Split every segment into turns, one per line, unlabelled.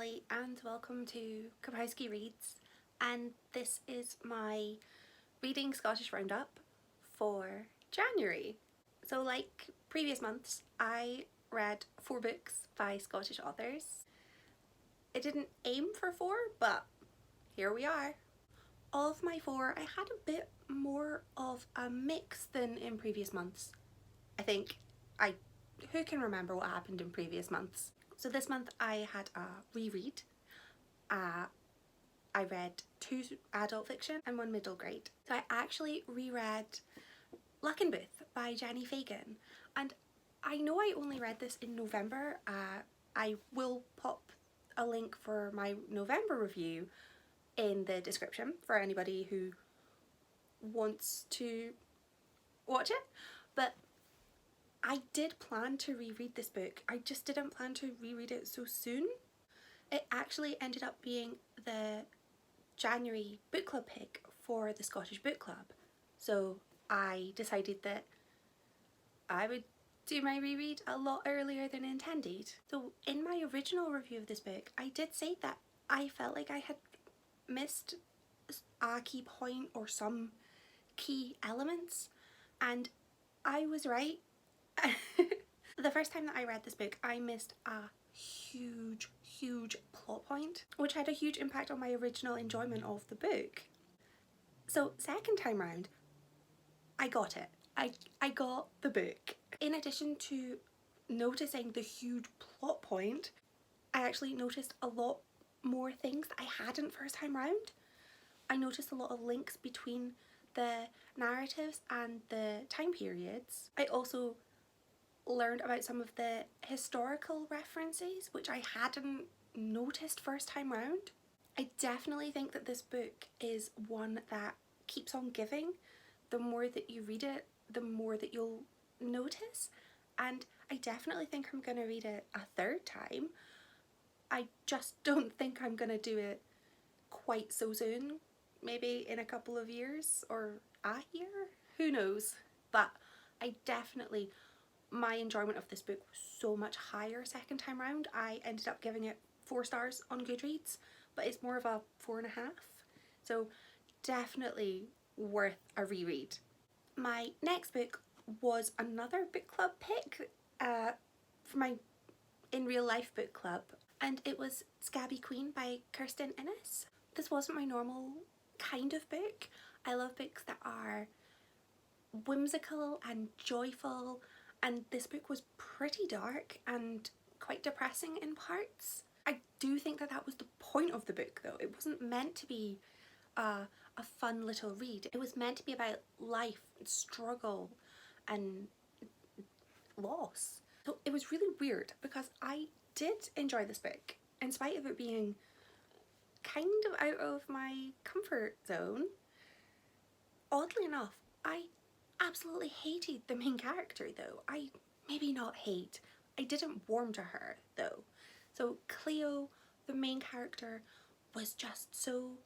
Ali and welcome to Kapowski Reads, and this is my reading Scottish roundup for January. So like previous months, I read 4 books by Scottish authors. It didn't aim for 4, but here we are. Of my 4, I had a bit more of a mix than in previous months. I think. Who can remember what happened in previous months? So this month I had a reread. I read 2 adult fiction and 1 middle grade. So I actually reread Luckenbooth by Jenni Fagan, and I know I only read this in November. I will pop a link for my November review in the description for anybody who wants to watch it, but I did plan to reread this book. I just didn't plan to reread it so soon. It actually ended up being the January book club pick for the Scottish Book Club. So I decided that I would do my reread a lot earlier than intended. So in my original review of this book, I did say that I felt like I had missed a key point or some key elements, and I was right. The first time that I read this book, I missed a huge plot point, which had a huge impact on my original enjoyment of the book. So second time round, I got it. I got the book. In addition to noticing the huge plot point, I actually noticed a lot more things that I hadn't first time round. I noticed a lot of links between the narratives and the time periods. I also learned about some of the historical references which I hadn't noticed first time round. I definitely think that this book is one that keeps on giving. The more that you read it, the more that you'll notice, and I definitely think I'm gonna read it a third time. I just don't think I'm gonna do it quite so soon, maybe in a couple of years or a year, who knows. But I definitely, my enjoyment of this book was so much higher second time round. I ended up giving it 4 stars on Goodreads, but it's more of a 4.5, so definitely worth a reread. My next book was another book club pick for my in real life book club, and it was Scabby Queen by Kirstin. This wasn't my normal kind of book. I love books that are whimsical and joyful, and this book was pretty dark and quite depressing in parts. I do think that that was the point of the book though. It wasn't meant to be a fun little read. It was meant to be about life, struggle and loss. So it was really weird because I did enjoy this book in spite of it being kind of out of my comfort zone. Oddly enough, I absolutely hated the main character though. Maybe not hate, I didn't warm to her though. So Cleo, the main character, was just so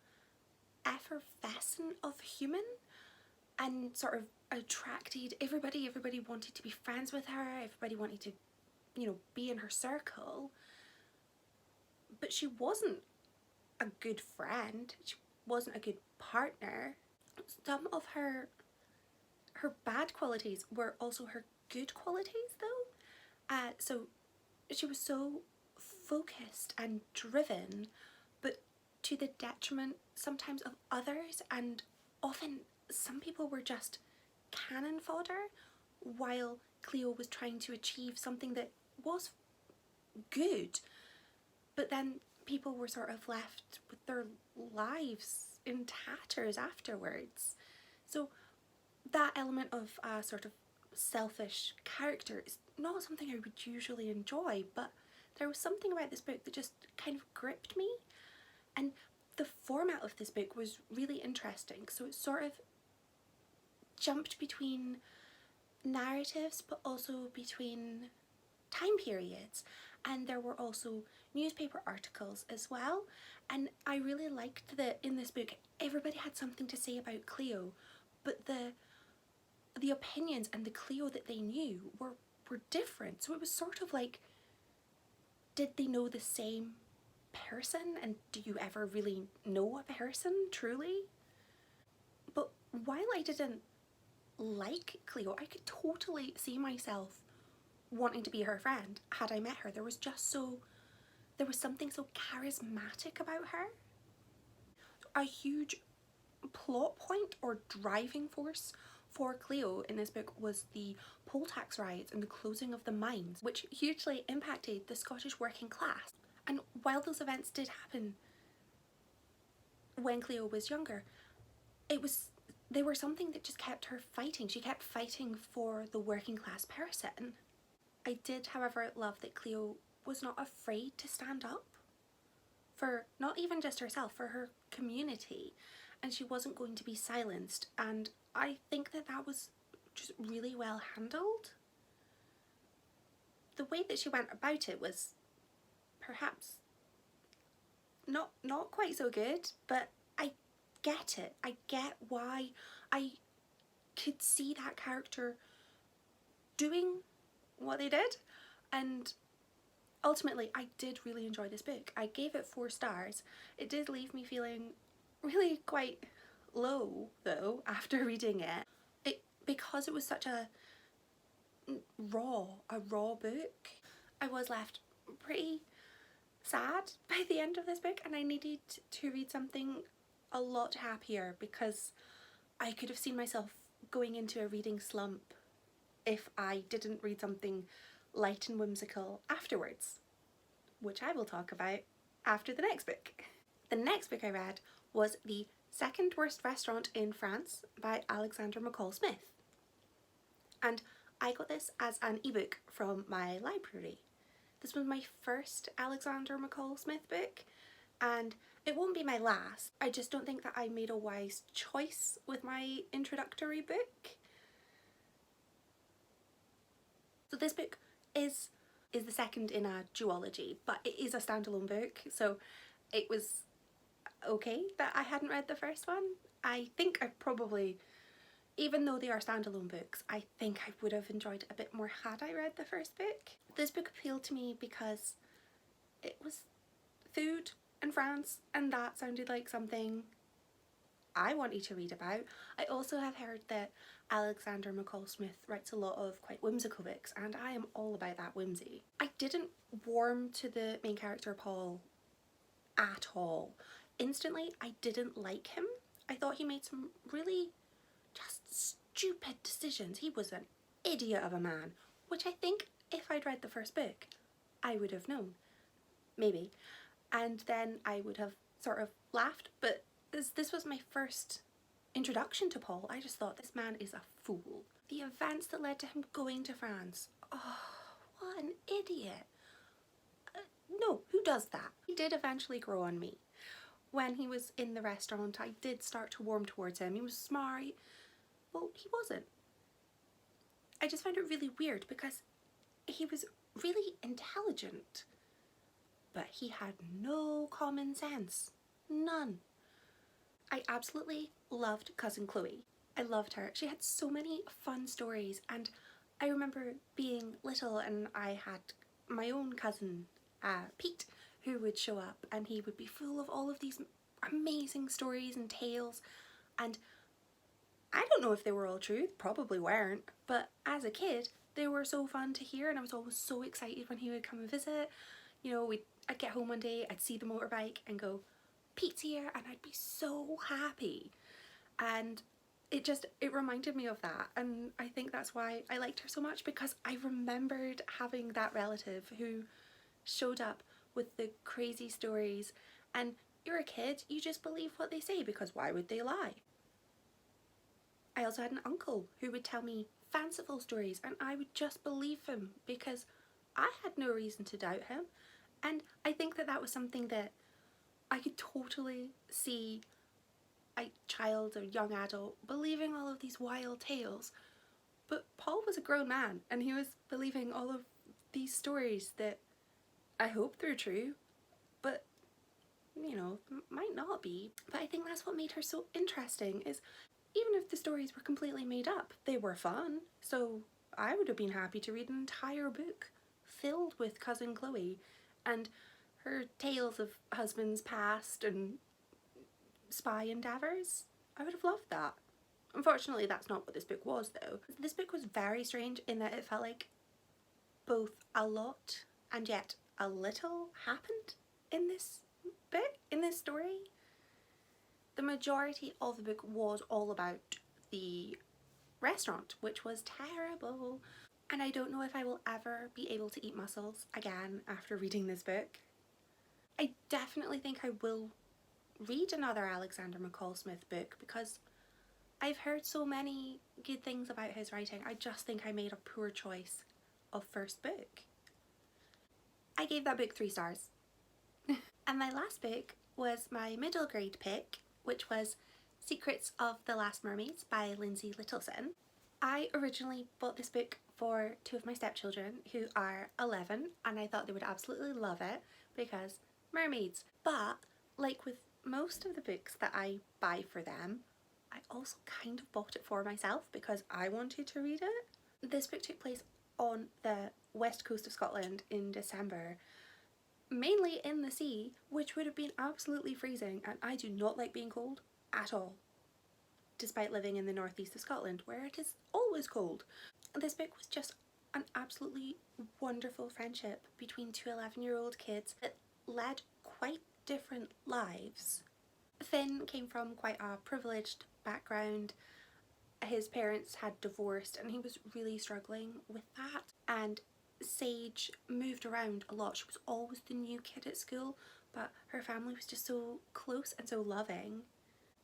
effervescent of human and sort of attracted everybody. Everybody wanted to be friends with her, everybody wanted to, you know, be in her circle, but she wasn't a good friend, she wasn't a good partner. Some of her bad qualities were also her good qualities though. So she was so focused and driven, but to the detriment sometimes of others, and often some people were just cannon fodder while Cleo was trying to achieve something that was good, but then people were sort of left with their lives in tatters afterwards. So that element of a sort of selfish character is not something I would usually enjoy, but there was something about this book that just kind of gripped me, and the format of this book was really interesting. So it sort of jumped between narratives but also between time periods, and there were also newspaper articles as well, and I really liked that in this book everybody had something to say about Cleo, but the opinions and the Cleo that they knew were different. So it was sort of like, did they know the same person, and do you ever really know a person truly? But while I didn't like Cleo, I could totally see myself wanting to be her friend had I met her. There was something so charismatic about her. A huge plot point or driving force for Cleo in this book was the poll tax riots and the closing of the mines, which hugely impacted the Scottish working class. And while those events did happen when Cleo was younger, they were something that just kept her fighting. She kept fighting for the working class person. I did, however, love that Cleo was not afraid to stand up for not even just herself, for her community, and she wasn't going to be silenced, and I think that that was just really well handled. The way that she went about it was perhaps not quite so good, but I get it. I get why. I could see that character doing what they did, and ultimately I did really enjoy this book. I gave it 4 stars. It did leave me feeling really quite low though after reading it. Because it was such a raw book, I was left pretty sad by the end of this book, and I needed to read something a lot happier because I could have seen myself going into a reading slump if I didn't read something light and whimsical afterwards, which I will talk about after the next book. The next book I read was The Second Worst Restaurant in France by Alexander McCall Smith, and I got this as an ebook from my library. This was my first Alexander McCall Smith book, and it won't be my last. I just don't think that I made a wise choice with my introductory book. So this book is the second in a duology, but it is a standalone book, so it was okay that I hadn't read the first one. I think I probably, even though they are standalone books, I think I would have enjoyed it a bit more had I read the first book. This book appealed to me because it was food in France, and that sounded like something I wanted to read about. I also have heard that Alexander McCall Smith writes a lot of quite whimsical books, and I am all about that whimsy. I didn't warm to the main character Paul at all. Instantly, I didn't like him. I thought he made some really just stupid decisions. He was an idiot of a man, which I think if I'd read the first book, I would have known. Maybe. And then I would have sort of laughed, but this was my first introduction to Paul. I just thought, this man is a fool. The events that led to him going to France, oh, what an idiot. No, who does that? He did eventually grow on me. When he was in the restaurant, I did start to warm towards him. He was smart. Well, he wasn't. I just found it really weird because he was really intelligent, but he had no common sense. None. I absolutely loved Cousin Chloe. I loved her. She had so many fun stories, and I remember being little and I had my own cousin, Pete, who would show up, and he would be full of all of these amazing stories and tales, and I don't know if they were all true, probably weren't, but as a kid they were so fun to hear, and I was always so excited when he would come and visit. You know, I'd get home one day, I'd see the motorbike and go, Pete's here, and I'd be so happy. And it reminded me of that, and I think that's why I liked her so much, because I remembered having that relative who showed up with the crazy stories, and you're a kid, you just believe what they say because why would they lie? I also had an uncle who would tell me fanciful stories, and I would just believe him because I had no reason to doubt him. And I think that that was something that I could totally see a child or young adult believing all of these wild tales. But Paul was a grown man, and he was believing all of these stories that I hope they're true, but you know, might not be. But I think that's what made her so interesting, is even if the stories were completely made up, they were fun. So I would have been happy to read an entire book filled with Cousin Chloe and her tales of husbands past and spy endeavours. I would have loved that. Unfortunately, that's not what this book was though. This book was very strange in that it felt like both a lot and yet a little happened in this book, in this story. The majority of the book was all about the restaurant, which was terrible. And I don't know if I will ever be able to eat mussels again after reading this book. I definitely think I will read another Alexander McCall Smith book because I've heard so many good things about his writing. I just think I made a poor choice of first book. I gave that book 3 stars. And my last book was my middle grade pick, which was Secrets of the Last Mermaids by Lindsay Littleson. I originally bought this book for 2 of my stepchildren who are 11, and I thought they would absolutely love it because mermaids. But like with most of the books that I buy for them, I also kind of bought it for myself because I wanted to read it. This book took place on the west coast of Scotland in December, mainly in the sea, which would have been absolutely freezing, and I do not like being cold at all, despite living in the northeast of Scotland where it is always cold. This book was just an absolutely wonderful friendship between 2 11-year-old kids that led quite different lives. Finn came from quite a privileged background. His parents had divorced and he was really struggling with that. And Sage moved around a lot. She was always the new kid at school, but her family was just so close and so loving.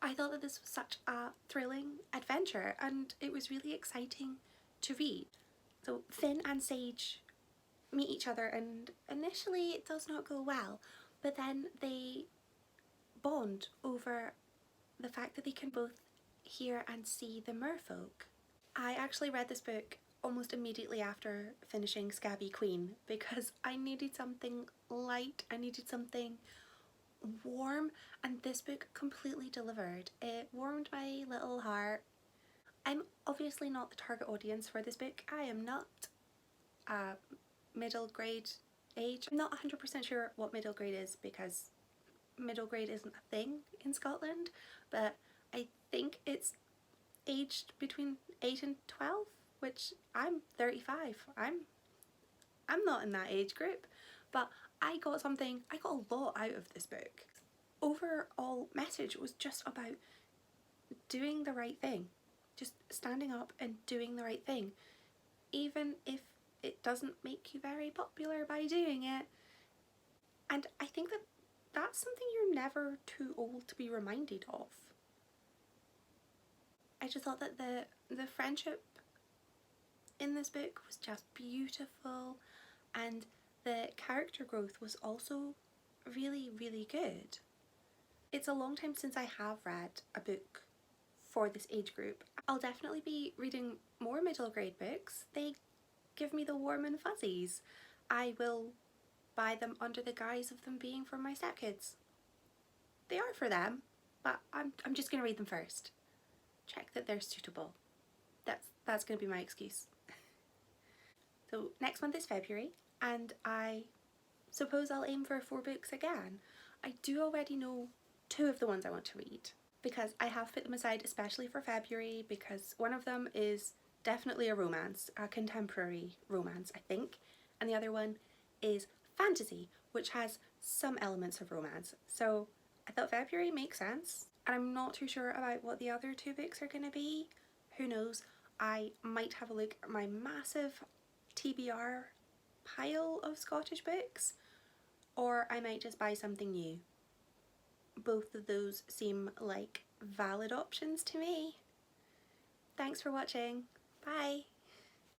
I thought that this was such a thrilling adventure and it was really exciting to read. So Finn and Sage meet each other and initially it does not go well, but then they bond over the fact that they can both hear and see the merfolk. I actually read this book almost immediately after finishing Scabby Queen because I needed something light, I needed something warm, and this book completely delivered. It warmed my little heart. I'm obviously not the target audience for this book. I am not a middle grade age. I'm not 100% sure what middle grade is because middle grade isn't a thing in Scotland, but I think it's aged between 8 and 12, which I'm 35. I'm not in that age group, but I got a lot out of this book. Overall message was just about doing the right thing, just standing up and doing the right thing, even if it doesn't make you very popular by doing it. And I think that that's something you're never too old to be reminded of. I just thought that the friendship in this book was just beautiful, and the character growth was also really, really good. It's a long time since I have read a book for this age group. I'll definitely be reading more middle grade books. They give me the warm and fuzzies. I will buy them under the guise of them being for my stepkids. They are for them, but I'm just going to read them first. Check that they're suitable. That's going to be my excuse. So next month is February, and I suppose I'll aim for 4 books again. I do already know 2 of the ones I want to read because I have put them aside especially for February, because one of them is definitely a romance, a contemporary romance I think, and the other one is fantasy, which has some elements of romance. So I thought February makes sense, and I'm not too sure about what the other 2 books are going to be. Who knows? I might have a look at my massive TBR pile of Scottish books, or I might just buy something new. Both of those seem like valid options to me. Thanks for watching. Bye!